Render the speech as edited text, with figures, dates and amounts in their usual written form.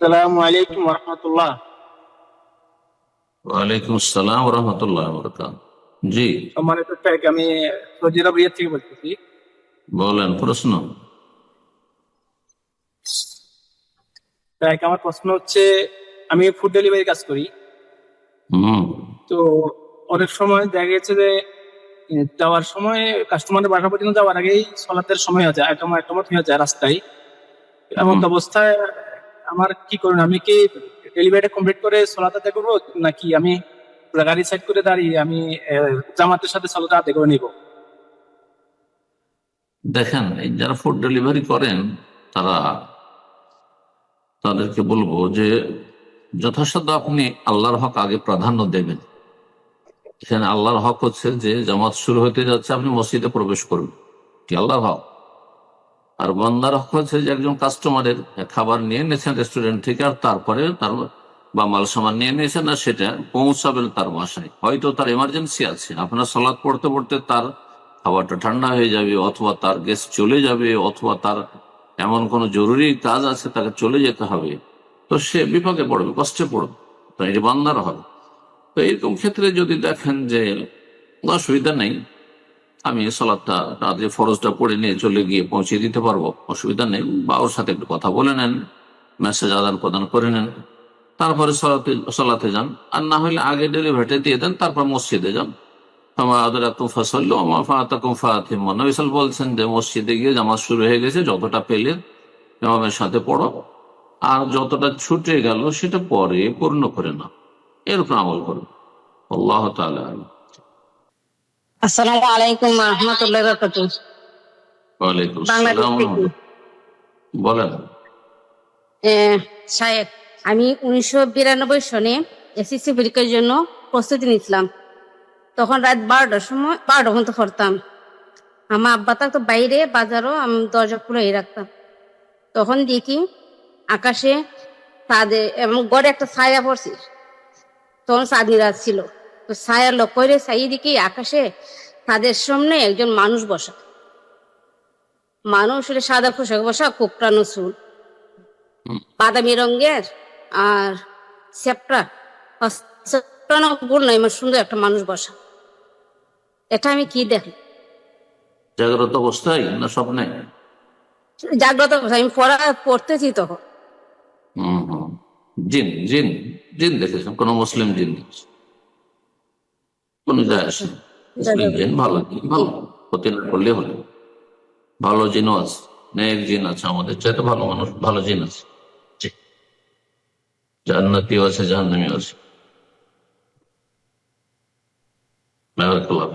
আসসালামু আলাইকুম রহমতুল্লাহ। ওয়ালাইকুম আসসালাম রহমতুল্লাহ বরকাত। জি, সম্মানিত শেখ, আমি সৌদি আরব রিয়াদ থেকে বলতেছি। বলেন প্রশ্ন। শেখ, আমার প্রশ্ন হচ্ছে, আমি ফুড ডেলিভারি কাজ করি। হুম। তো অনেক সময় দেখা গেছে যে যাওয়ার সময় কাস্টমারের বাসা পর্যন্ত যাওয়ার আগেই সলাতের সময় হয়ে যায়, একটা মত হয়ে যায় রাস্তায়। এমন হুম। তো অবস্থায় আমার কি করুন? আমি কি ডেলিভারিটা কমপ্লিট করে সলাত আদায় করবো, নাকি আমি পুরো গাড়ি সাইড করে দাঁড়িয়ে আমি জামাতের সাথে সলাত আদায় করে নিবো? দেখেন, এই যারা ফুড ডেলিভারি করেন তারা, তাদেরকে বলবো যে যথাসাধ্য আপনি আল্লাহর হক আগে প্রাধান্য দেবেন। এখানে আল্লাহর হক হচ্ছে যে জামাত শুরু হতে যাচ্ছে, আপনি মসজিদে প্রবেশ করবেন, কি আল্লাহর হক। আর বান্দার হক হচ্ছে যে একজন কাস্টমারের খাবার নিয়ে নিয়েছেন রেস্টুরেন্ট থেকে, আর তারপরে তার বা মাল সামান নিয়ে নিয়েছেন, আর সেটা পৌঁছাবেন তার বাসায়। হয়তো তার এমার্জেন্সি আছে, আপনার সালাদ পড়তে পড়তে তার খাবারটা ঠান্ডা হয়ে যাবে, অথবা তার গ্যাস চলে যাবে, অথবা তার এমন কোনো জরুরি কাজ আছে, তাকে চলে যেতে হবে। তো সে বিপাকে পড়বে, কষ্টে পড়বে। তো এই যে বান্দার হক, তো এরকম ক্ষেত্রে যদি দেখেন যে অসুবিধা নেই, আমি সালাদটা রাতে ফরজটা পড়ে নিয়ে চলে গিয়ে পৌঁছে দিতে পারবো, অসুবিধা নেই, বা ওর সাথে একটু কথা বলে নেন, মেসেজ আদান প্রদান করে নেন, তারপরে সালাতে যান। আর না হলে আগে ডেলিভারিটা দিয়ে দেন, তারপর মসজিদে যান। বলছেন যে মসজিদে গিয়ে জামাত শুরু হয়ে গেছে, যতটা পেলে ইমামের সাথে পড়ো, আর যতটা ছুটে গেল সেটা পরে পূর্ণ করে না, এরকম আমল করবে। আল্লাহ তাআলা আ'লাম। আসসালামু আলাইকুম রহমতুল্লাহ বরকাতুহ। ওয়ালাইকুম বাংলাদেশ আসসালাম। থেকে। বলেন। শায়েক, আমি 1992 সনে এসএসসি পরীক্ষার জন্য প্রস্তুতি নিয়েছিলাম। তখন রাত 12টার সময় 12টা পর্যন্ত পড়তাম। আমার আব্বা থাকতো বাইরে, বাজারও আমি দরজা খুলে রাখতাম। তখন দেখি আকাশে চাঁদে এবং গড়ে একটা ছায়া পড়ছে। তখন চাঁদনি রাত ছিল। তো ছায়া লক্ষ্য করে চাই দেখি আকাশে তাদের সামনে একজন মানুষ বসা। মানুষ সাদা পোশাক বসা, কোকড়ানো চুল, হুম। বাদামি রঙের, আর চ্যাপটা গোল নয়, আমার সুন্দর একটা মানুষ বসা। এটা আমি কি দেখি? জাগ্রত অবস্থায় না স্বপ্নে? জাগ্রত অবস্থা, আমি পড়তেছি তখন। হম হম। জিন জিন জিন দেখেছেন? কোন মুসলিম জিন দেখেছেন? কোন যায় আসে না। মুসলিম জিন ভালো, জিন ভালো, ক্ষতি না করলে হলো। ভালো জিনও আছে, নেক জিন আছে, আমাদের চাইতে ভালো মানুষ, ভালো জিন আছে। জি। জান্নাতিও আছে, জাহান্নামীও আছে। বারাকাল্লাহ।